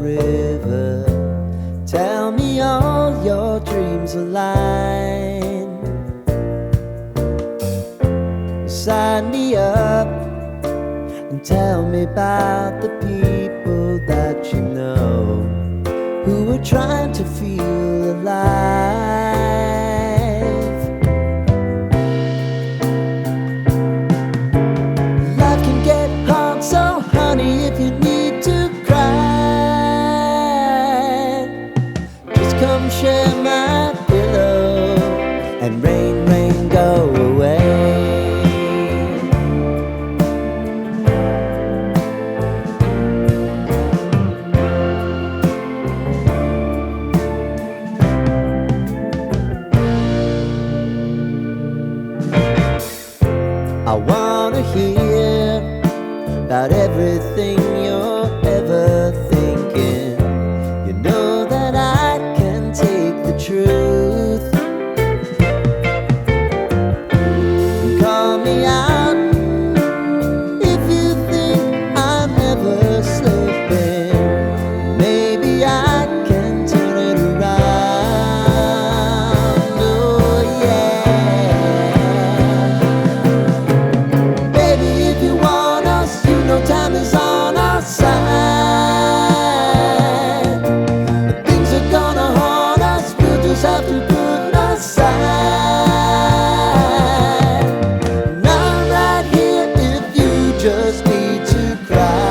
river. Tell me all your dreams align. Sign me up and tell me about the people that you know who are trying to feel alive. Life can get hard, so honey, if you need to cry, just come share my pillow and rain, rain, go away. I wanna hear about everything you're ever thinking. You know that I can take the truth. Call me out if you think I'm never slipping. Maybe I can turn it around. Oh yeah. Baby, if you want us, you know time is on our side. Things are gonna haunt us, we'll just have to put aside. And I'm right here if you just need to cry.